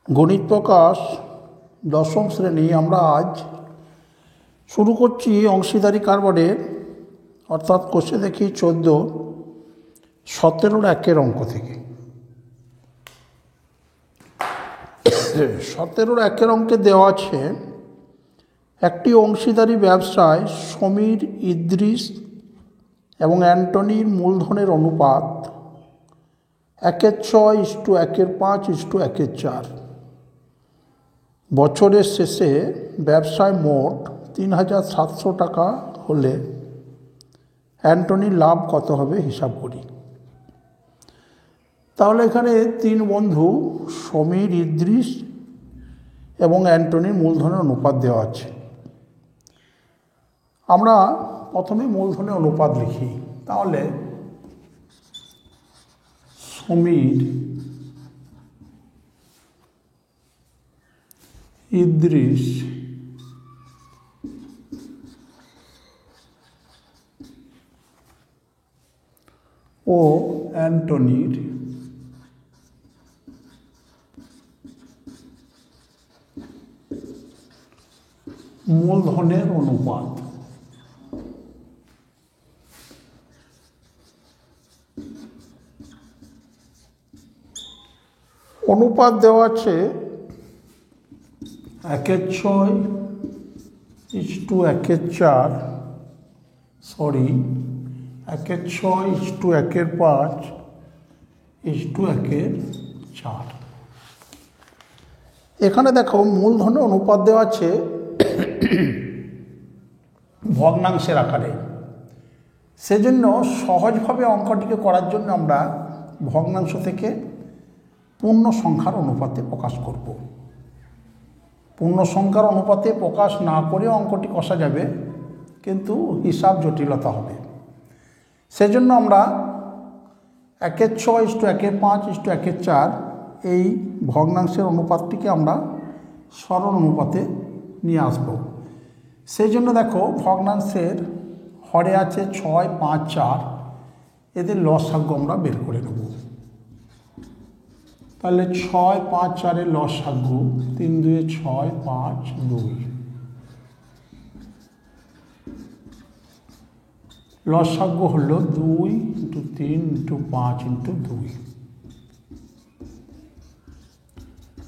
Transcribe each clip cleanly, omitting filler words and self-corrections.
গণিত প্রকাশ দশম শ্রেণী। আমরা আজ শুরু করছি অংশীদারি কারবারের, অর্থাৎ কোষে দেখি 14 17 একের অঙ্ক থেকে। 17 একের অঙ্কে দেওয়া আছে একটি অংশীদারি ব্যবসায় সমীর, ইদ্রিস এবং অ্যান্টনির মূলধনের অনুপাত 1/6:1/5:1/4। বছরের শেষে ব্যবসায় মোট 3,700 টাকা হলে অ্যান্টনির লাভ কত হবে হিসাব করি। তাহলে এখানে তিন বন্ধু সমীর, ইদ্রিস এবং অ্যান্টনির মূলধনের অনুপাত দেওয়া আছে। আমরা প্রথমে মূলধনের অনুপাত লিখি। তাহলে সমীর, ইদ্রিস ও অ্যান্টনির মূলধনের অনুপাত। অনুপাত দেওয়া আছে 1/6:1/4, 1/6:1/5:1/4। এখানে দেখো মূলধনের অনুপাত দেওয়া আছে ভগ্নাংশের আকারে। সেজন্য সহজভাবে অঙ্কটিকে করার জন্য আমরা ভগ্নাংশ থেকে পূর্ণ সংখ্যার অনুপাতে প্রকাশ করব। পূর্ণ সংখ্যার অনুপাতে প্রকাশ না করে অঙ্কটি কষা যাবে, কিন্তু হিসাব জটিলতা হবে। সেজন্য আমরা 1/6:1/5:1/4 এই ভগ্নাংশের অনুপাতটিকে আমরা সরল অনুপাতে নিয়ে আসব। সেই জন্য দেখো ভগ্নাংশের হরে আছে 6, 5, 4, এদের লসাগু আমরা বের করে নেব। তাহলে 6, 5, 4 লসাগু 3 2 6, 5, 2। লসাগু হলো 2 × 3 × 5 × 2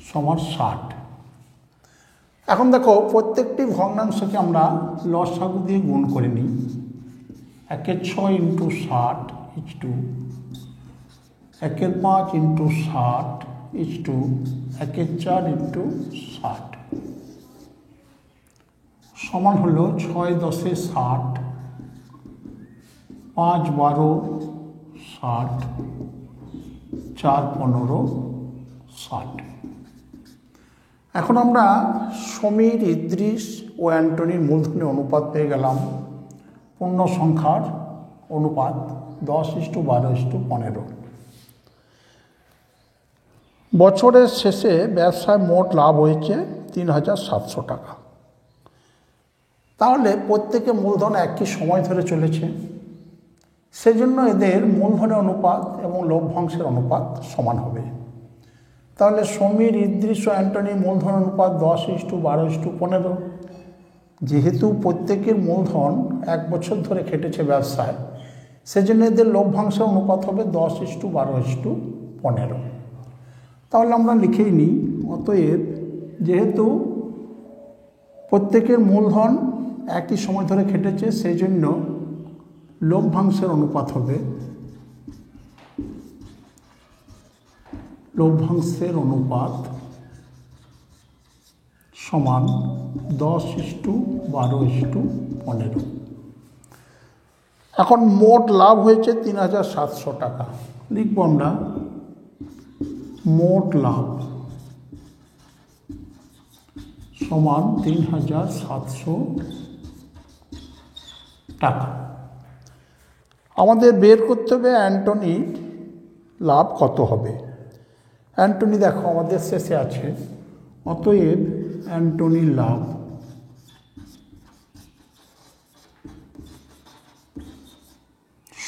সমান 60। এখন দেখো প্রত্যেকটি ভগ্নাংশকে আমরা লসাগু দিয়ে গুণ করে নিই। 1/6 × 60 = 1/5 × 60 = 1/4 × 60 সমান হলো 6 10 60, 5 12 60, 4 15 60। এখন আমরা সমীর, ইদ্রিস ও অ্যান্টনির মূলধনের অনুপাত পেয়ে গেলাম। পূর্ণ সংখ্যার অনুপাত 10:12:15। বছরের শেষে ব্যবসায় মোট লাভ হয়েছে 3,700 টাকা। তাহলে প্রত্যেকে মূলধন একই সময় ধরে চলেছে, সেজন্য এদের মূলধনের অনুপাত এবং লভ্যাংশের অনুপাত সমান হবে। তাহলে সমীর, ইদ্রিস ও অ্যান্টনির মূলধন অনুপাত 10:12:15। যেহেতু প্রত্যেকের মূলধন 1 বছর ধরে খেটেছে ব্যবসায়, সেজন্য এদের লভ্যাংশের অনুপাত হবে 10:12:15। তাহলে আমরা লিখেই নিই। অতএব যেহেতু প্রত্যেকের মূলধন একই সময় ধরে খেটেছে, সেই জন্য লভ্যাংশের অনুপাত হবে সমান 10:12:15। এখন মোট লাভ হয়েছে 3,700 টাকা। লিখব আমরা মোট লাভ সমান 3,700 টাকা। আমাদের বের করতে হবে অ্যান্টনির লাভ কত হবে। অ্যান্টনি দেখো আমাদের শেষে আছে। অতএব অ্যান্টনির লাভ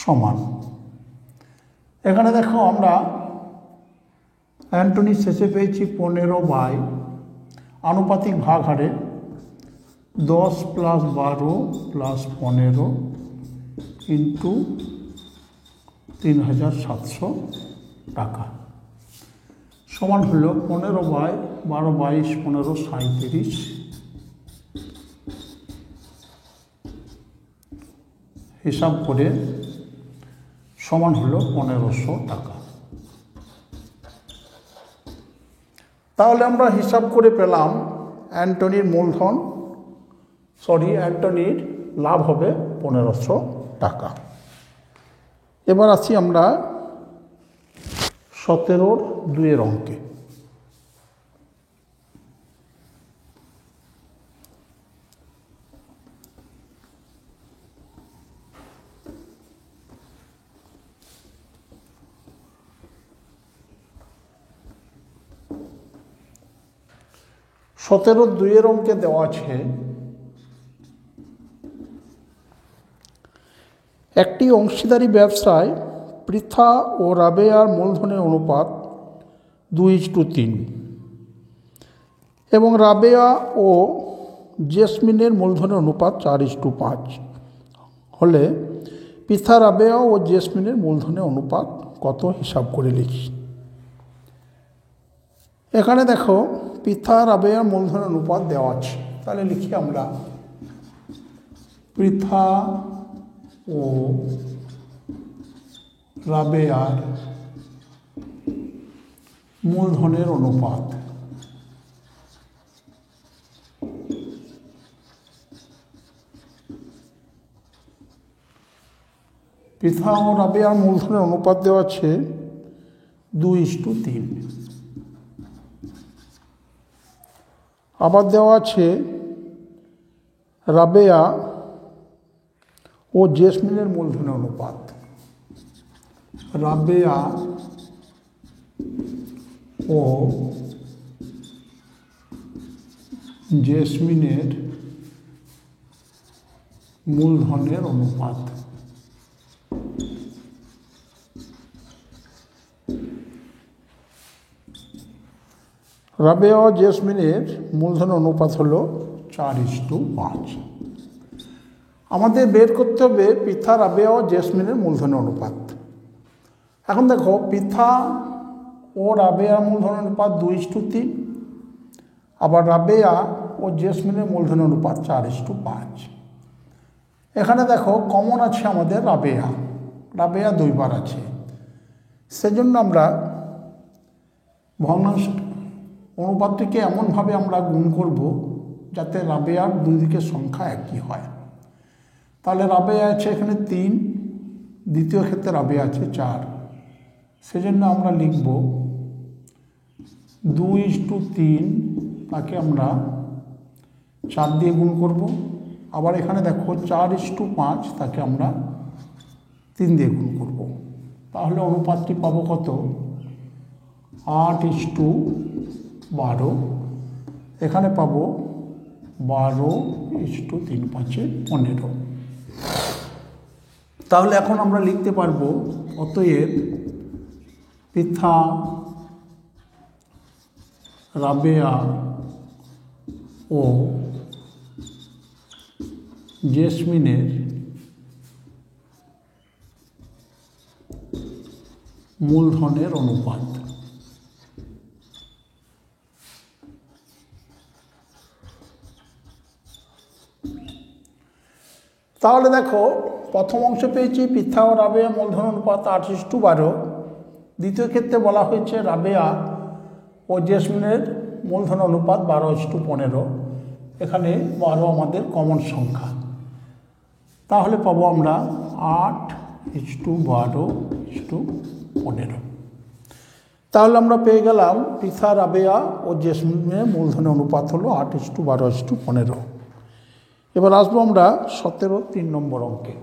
সমান, এখানে দেখো আমরা অ্যান্টনি শেষে পেয়েছি 15/, আনুপাতিক ভাগ হারে 10 + 12 + 15 ইন্টু 3700 টাকা সমান হল 15/12 22 15 37 হিসাব করে সমান হলো 1500 টাকা। তাহলে আমরা হিসাব করে পেলাম অ্যান্টনির অ্যান্টনির লাভ হবে 1500 টাকা। এবার আসি আমরা 17-2 অঙ্কে। সতেরো 2 অঙ্কে দেওয়া আছে একটি অংশীদারি ব্যবসায় পৃথা ও রাবেয়ার মূলধনের অনুপাত 2:3 এবং রাবেয়া ও জেসমিনের মূলধনের অনুপাত 4:5 হলে পৃথা, রাবেয়া ও জেসমিনের মূলধনের অনুপাত কত হিসাব করে লিখি। এখানে দেখো পৃথা রাবেয়ার মূলধনের অনুপাত দেওয়া আছে, তাহলে লিখি আমরা পৃথা ও রাবেয়ার মূলধনের অনুপাত। পৃথা ও রাবেয়ার মূলধনের অনুপাত দেওয়া আছে 2:3। আবার দেওয়া আছে রাবেয়া ও জেসমিনের মূলধনের অনুপাত। রাবেয়া ও জেসমিনের মূলধনের অনুপাত। রাবেয়া ও জেসমিনের মূলধন অনুপাত হল 4:5। আমাদের বের করতে হবে পৃথা, রাবেয়া ও জেসমিনের মূলধনের অনুপাত। এখন দেখো পৃথা ও রাবেয়ার মূলধনের অনুপাত 2:3, আবার রাবেয়া ও জেসমিনের মূলধনের অনুপাত 4:5। এখানে দেখো কমন আছে আমাদের রাবেয়া 2 বার আছে, সেজন্য আমরা ভগ্নাংশ অনুপাতটিকে এমনভাবে আমরা গুণ করব যাতে রাবেয়ার 2 দিকের সংখ্যা একই হয়। তাহলে রাবেয়া আছে এখানে 3, দ্বিতীয় ক্ষেত্রে রাবেয়া আছে 4, সেজন্য আমরা লিখব 2:3, তাকে আমরা 4 দিয়ে গুণ করব। আবার এখানে দেখো 4:5, তাকে আমরা 3 দিয়ে গুণ করব। তাহলে অনুপাতটি পাবো কত? 8:12। এখানে পাবো 12:3 5 15। তাহলে এখন আমরা লিখতে পারবো অতএব পৃথা, রাবেয়া ও জেসমিনের মূলধনের অনুপাত। তাহলে দেখো প্রথম অংশ পেয়েছি পৃথা ও রাবেয়া মূলধন অনুপাত 8:12, দ্বিতীয় ক্ষেত্রে বলা হয়েছে রাবেয়া ও জেসমিনের মূলধন অনুপাত 12:15। এখানে 12 আমাদের কমন সংখ্যা, তাহলে পাবো আমরা 8:12:15। তাহলে আমরা পেয়ে গেলাম পৃথা, রাবেয়া ও জেসমিনের মূলধনের অনুপাত হলো 8:12:15। এবার আসবো আমরা 17-3 নম্বর অঙ্কে।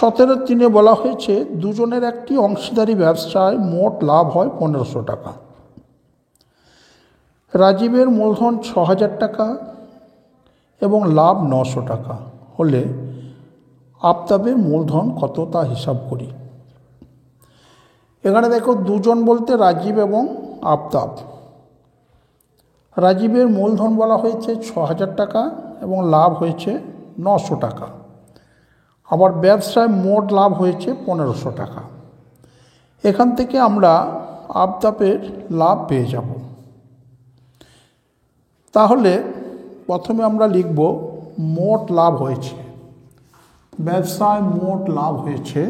17-3 বলা হয়েছে দুজনের একটি অংশীদারি ব্যবসায় মোট লাভ হয় 1500 টাকা। রাজীবের মূলধন 6000 টাকা এবং লাভ 900 টাকা হলে আফতাবের মূলধন কত তা হিসাব করি। এখানে দেখো দুজন বলতে রাজীব এবং আফতাব। রাজীবের মূলধন বলা হয়েছে 6000 টাকা এবং লাভ হয়েছে 900 টাকা। আবার ব্যবসায় মোট লাভ হয়েছে 1500 টাকা। এখান থেকে আমরা আফতাবের লাভ পেয়ে যাব। তাহলে প্রথমে আমরা লিখব মোট লাভ হয়েছে, ব্যবসায় মোট লাভ হয়েছে,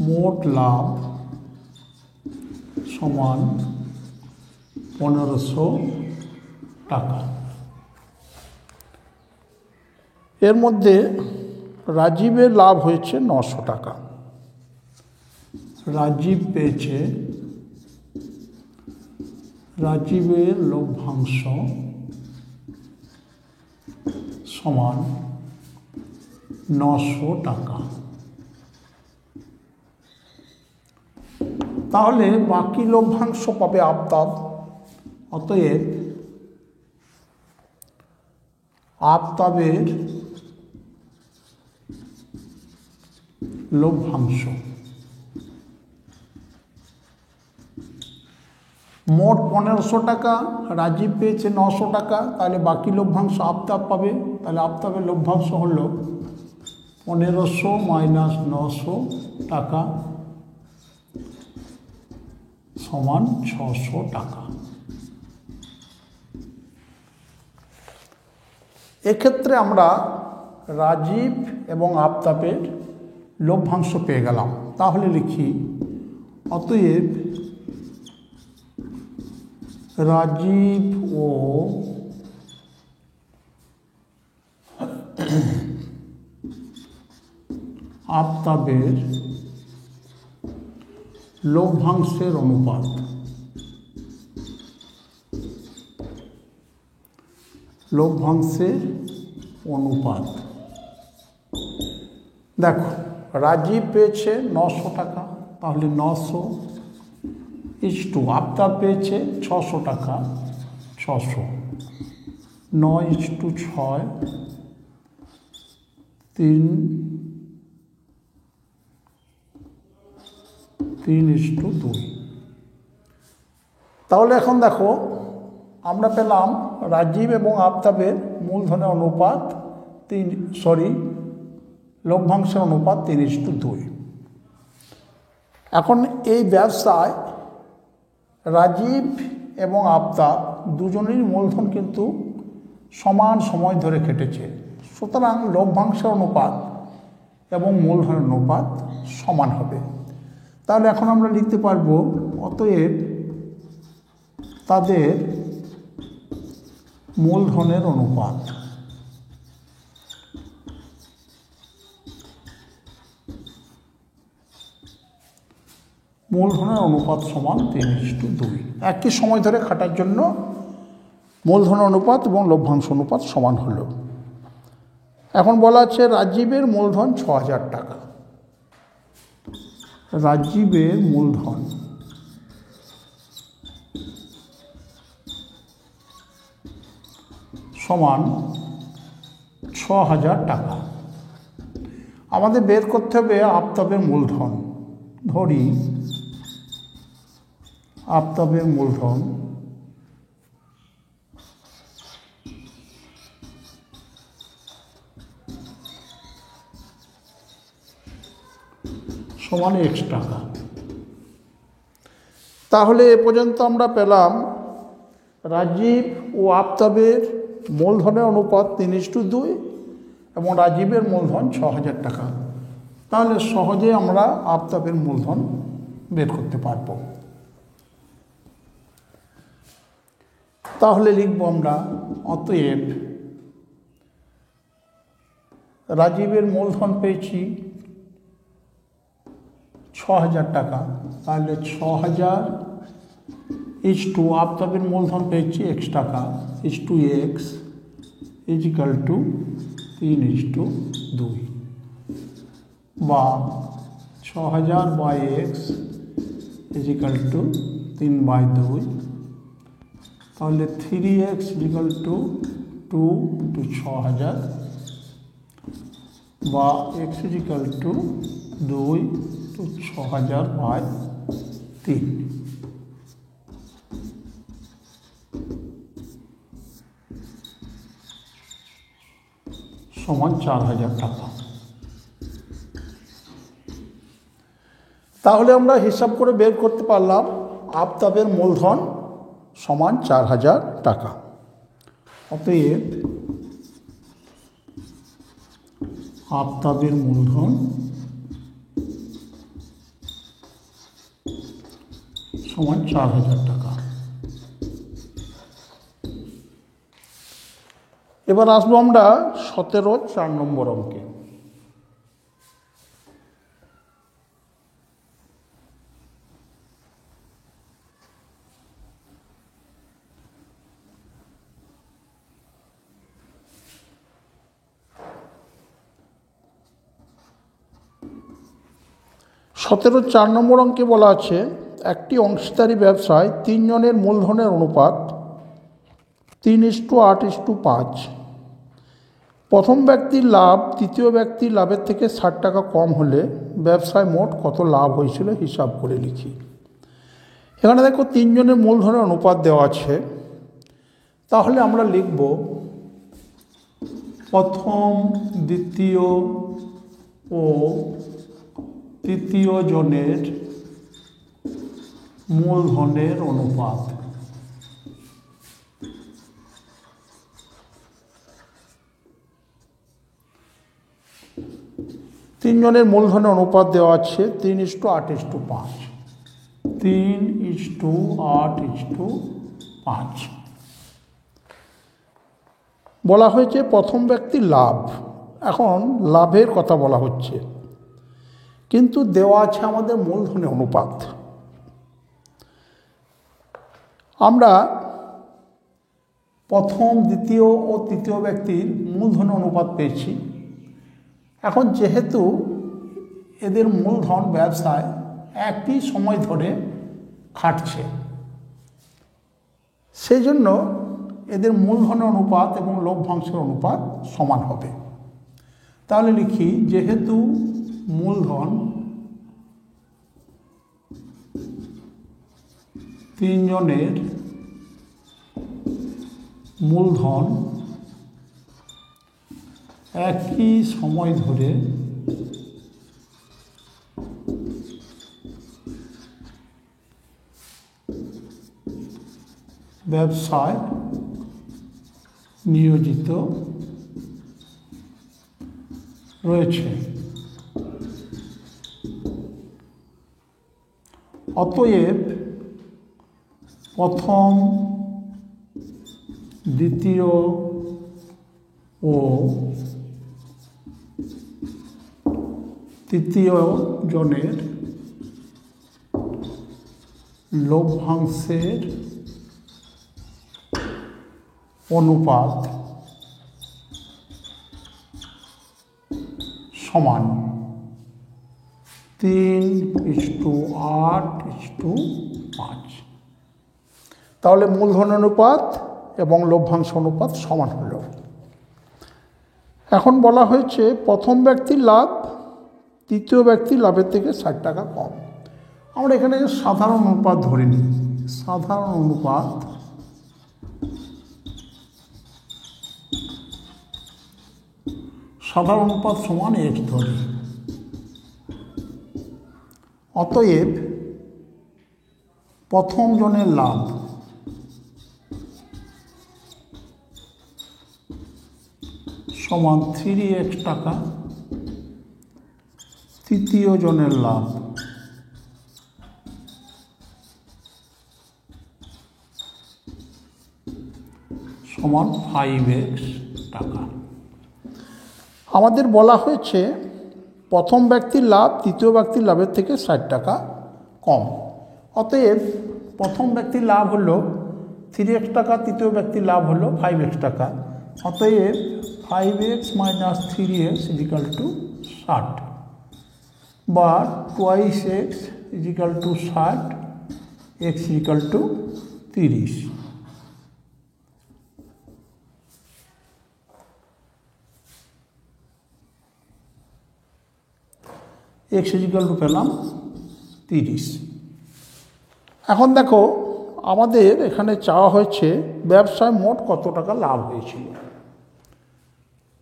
মোট লাভ সমান 1500 টাকা। এর মধ্যে রাজীবের লাভ হয়েছে 900 টাকা। রাজীব পেয়েছে, রাজীবের লভ্যাংশ সমান 900 টাকা। তাহলে বাকি লভ্যাংশ পাবে আফতাব। অতএব আফতাবের লভ্যাংশ মোট 1500 টাকা, রাজীব পেয়েছে 900 টাকা, তাহলে বাকি লভ্যাংশ আফতাব পাবে। তাহলে আফতাবের লভ্যাংশ হল 1500 মাইনাস 900 টাকা সমান 600 টাকা। এক্ষেত্রে আমরা রাজীব এবং আফতাবের লভ্যাংশ পেয়ে গেলাম। তাহলে লিখি অতএব রাজীব ও আফতাবের লভ্যাংশের অনুপাত, লভ্যাংশের অনুপাত। দেখো রাজীব পেয়েছে 900 টাকা, তাহলে 900 ইস্টু আফতাব পেয়েছে 600 টাকা, 600, 9:6, 3:2। তাহলে এখন দেখো আমরা পেলাম রাজীব এবং আফতাবের মূলধনের অনুপাত লভ্যাংশের অনুপাত 3:2। এখন এই ব্যবসায় রাজীব এবং আফতাব দুজনেরই মূলধন কিন্তু সমান সময় ধরে খেটেছে, সুতরাং লভ্যাংশের অনুপাত এবং মূলধনের অনুপাত সমান হবে। তাহলে এখন আমরা লিখতে পারবো অতএব তাদের মূলধনের অনুপাত সমান 3:2। একই সময় ধরে খাটার জন্য মূলধন অনুপাত এবং লভ্যাংশ অনুপাত সমান হলো। এখন বলা আছে রাজীবের মূলধন 6000 টাকা। রাজীবের মূলধন সমান 6000 টাকা। আমাদের বের করতে হবে আফতাবের মূলধন। ধরি আফতাবের মূলধন সমান x টাকা। তাহলে এ পর্যন্ত আমরা পেলাম রাজীব ও আফতাবের মূলধনের অনুপাত 3:2 এবং রাজীবের মূলধন 6000 টাকা। তাহলে সহজে আমরা আফতাবের মূলধন বের করতে পারব। তাহলে লিখব আমরা অতএব রাজীবের মূলধন পেয়েছি 6000 টাকা, তাহলে 6000 ইস্টু আফতাবের মূলধন পেয়েছি x টাকা ইস্টু x ইজিক্যাল টু 3:2 বা 6000 বাই এক্স ইজিক্যাল টু 3/2, তাহলে 3x ইজিক্যাল টু 2 × 6000 বা x ইজিক্যাল টু 2 × 6000/3 সমান 4000 টাকা। তাহলে আমরা হিসাব করে বের করতে পারলাম আফতাবের মূলধন সমান 4000 টাকা। অতএব আফতাবের মূলধন সমান 4000 টাকা। এবার আসবো আমরা 17 নম্বর অঙ্কে। সতেরো 4 নম্বর অঙ্কে বলা আছে একটি অংশীদারি ব্যবসায় 3 জনের মূলধনের অনুপাত 3:8:5। প্রথম ব্যক্তির লাভ তৃতীয় ব্যক্তির লাভের থেকে 60 টাকা কম হলে ব্যবসায় মোট কত লাভ হয়েছিল হিসাব করে লিখি। এখানে দেখো 3 জনের মূলধনের অনুপাত দেওয়া আছে, তাহলে আমরা লিখব প্রথম দ্বিতীয় ও তৃতীয় জনের মূলধনের অনুপাত। তিন জনের মূলধনের অনুপাত দেওয়া আছে 3:8:5। 3:8:5 বলা হয়েছে প্রথম ব্যক্তির লাভ। এখন লাভের কথা বলা হচ্ছে, কিন্তু দেওয়া আছে আমাদের মূলধনের অনুপাত। আমরা প্রথম দ্বিতীয় ও তৃতীয় ব্যক্তির মূলধনের অনুপাত পেয়েছি। এখন যেহেতু এদের মূলধন ব্যবসায় একই সময় ধরে খাটছে, সেই জন্য এদের মূলধনের অনুপাত এবং লভ্যাংশের অনুপাত সমান হবে। তাহলে লিখি যেহেতু মূলধন 3 জনের মূলধন একই সময় ধরে ব্যবসায় নিয়োজিত রয়েছে, অতএব প্রথম দ্বিতীয় ও তৃতীয় জনের লভ্যাংশের অনুপাত সমান 3:8:5। তাহলে মূলধন অনুপাত এবং লভ্যাংশ অনুপাত সমান হল। এখন বলা হয়েছে প্রথম ব্যক্তির লাভ তৃতীয় ব্যক্তির লাভের থেকে 60 টাকা কম। আমরা এখানে সাধারণ অনুপাত ধরে নিই। সাধারণ অনুপাত সমান x ধরি। অতএব প্রথম জনের লাভ সমান 3x টাকা, তৃতীয় জনের লাভ সমান 5x টাকা। আমাদের বলা হয়েছে প্রথম ব্যক্তির লাভ তৃতীয় ব্যক্তির লাভের থেকে 60 টাকা কম। অতএব প্রথম ব্যক্তির লাভ হলো 3x টাকা, তৃতীয় ব্যক্তির লাভ হলো 5x টাকা। অতএব 5x minus 3x is equal to 60 বা twice x is equal to 60 x is equal to 30। X is equal to পেলাম 30। এখন দেখো আমাদের এখানে চাওয়া হয়েছে ব্যবসায় মোট কত টাকা লাভ হয়েছিল।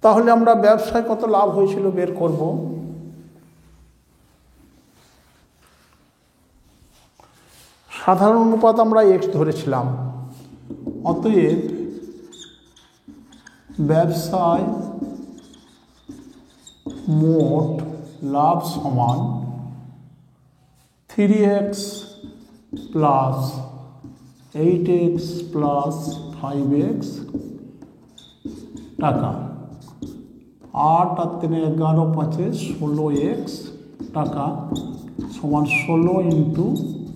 তাহলে আমরা ব্যবসায় কত লাভ হয়েছিল বের করব। সাধারণ অনুপাত আমরা এক্স ধরেছিলাম, অতএব ব্যবসায় মোট লাভ সমান 3x plus 8x plus 5x টাকা। 8 আর 3 11 5 16x টাকা সমান 16 ইন্টু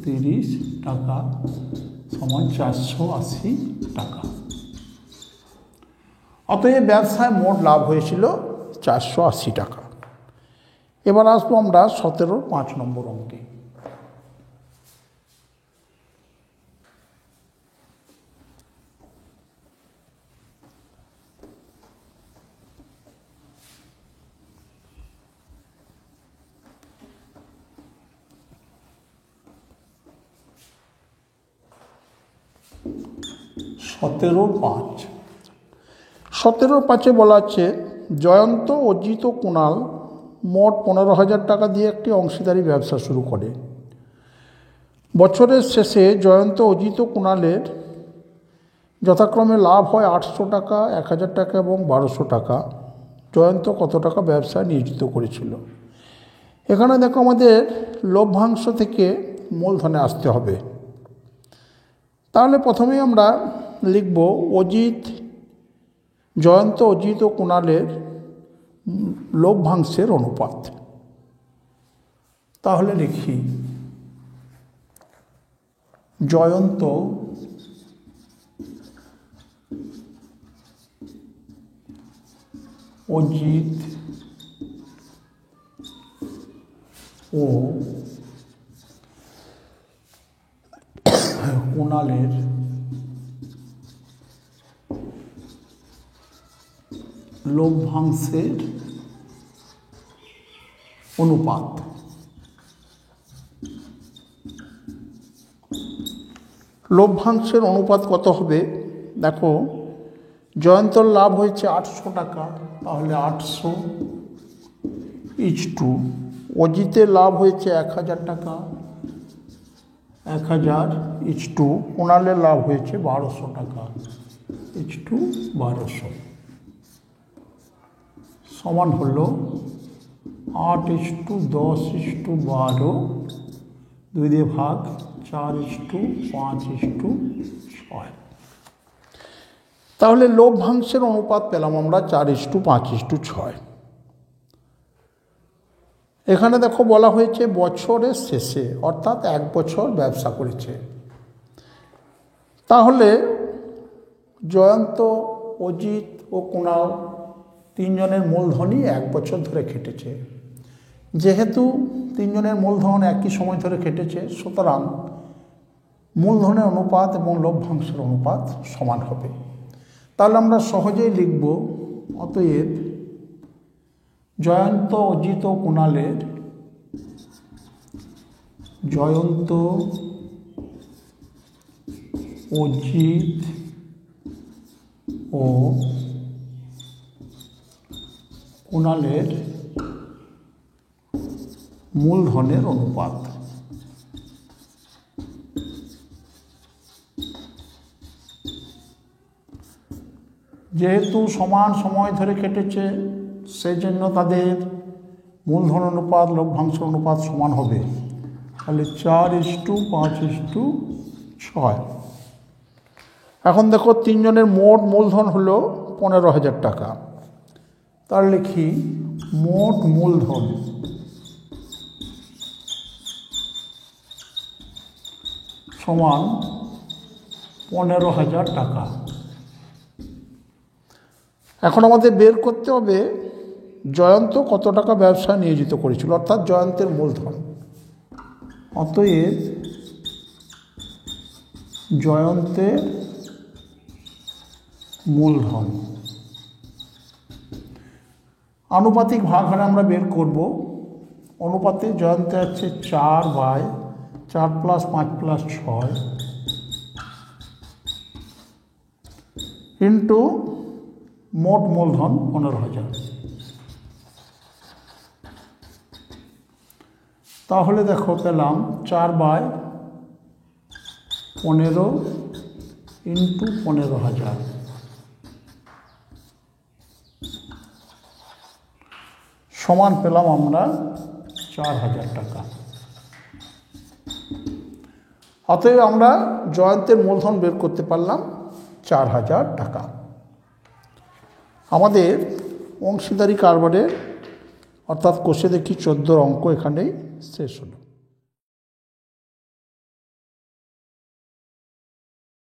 30 টাকা সমান 480 টাকা। অতএব ব্যবসায় মোট লাভ হয়েছিল 480 টাকা। এবার আসবো আমরা 17-5 নম্বর অঙ্কে। সতেরো পাঁচে বলা আছে জয়ন্ত, অজিত ও কুণাল মোট 15,000 টাকা দিয়ে একটি অংশীদারি ব্যবসা শুরু করে। বছরের শেষে জয়ন্ত, অজিত ও কুণালের যথাক্রমে লাভ হয় 800 টাকা, 1000 টাকা এবং 1200 টাকা। জয়ন্ত কত টাকা ব্যবসায় নিয়োজিত করেছিল। এখানে দেখো আমাদের লভ্যাংশ থেকে মূলধনে আসতে হবে। তাহলে প্রথমেই আমরা লিখব জয়ন্ত, অজিত ও কুণালের লভ্যাংশের অনুপাত। তাহলে লিখি জয়ন্ত অজিত ও কুণালের লভ্যাংশের অনুপাত। লভ্যাংশের অনুপাত কত হবে দেখো, জয়ন্তর লাভ হয়েছে 800 টাকা, তাহলে 800:2। অজিতের লাভ হয়েছে 1000 টাকা, 1000:2। কুণালের লাভ হয়েছে 1200 টাকা, 1200 সমান হলো 8:10:12, 2 দিয়ে ভাগ, 4:5:6। তাহলে লভ্যাংশের অনুপাত পেলাম আমরা 4:5:6। এখানে দেখো বলা হয়েছে বছরের শেষে, অর্থাৎ 1 বছর ব্যবসা করেছে। তাহলে জয়ন্ত, অজিত ও কুণাল তিনজনের মূলধনই 1 বছর ধরে খেটেছে। যেহেতু তিনজনের মূলধন একই সময় ধরে খেটেছে, সুতরাং মূলধনের অনুপাত এবং লভ্যাংশের অনুপাত সমান হবে। তাহলে আমরা সহজেই লিখব অতএব জয়ন্ত, অজিত ও কুণালের অজিত ও কুণালের মূলধনের অনুপাত। যেহেতু সমান সময় ধরে কেটেছে, সেই জন্য তাদের মূলধন অনুপাত লভ্যাংশ অনুপাত সমান হবে। তাহলে 4:5:6। এখন দেখো তিনজনের মোট মূলধন হলো 15,000 টাকা। তার লিখি মোট মূলধন সমান 15,000 টাকা। এখন আমাদের বের করতে হবে জয়ন্ত কত টাকা ব্যবসায় নিয়োজিত করেছিল, অর্থাৎ জয়ন্তের মূলধন। অতএব জয়ন্তের মূলধন আনুপাতিক ভাগ হারে আমরা বের করব। অনুপাতে জয়ন্তে আছে 4/4 + 5 + 6 ইন্টু মোট মূলধন 15,000। তাহলে দেখো পেলাম 4/15 ইন্টু 15,000 সমান পেলাম আমরা 4,000 টাকা। অতএব আমরা জয়ন্তের মূলধন বের করতে পারলাম 4,000 টাকা। আমাদের অংশীদারি কারবারের অর্থাৎ কোষে দেখি 14 অঙ্ক এখানেই শেষ হলো।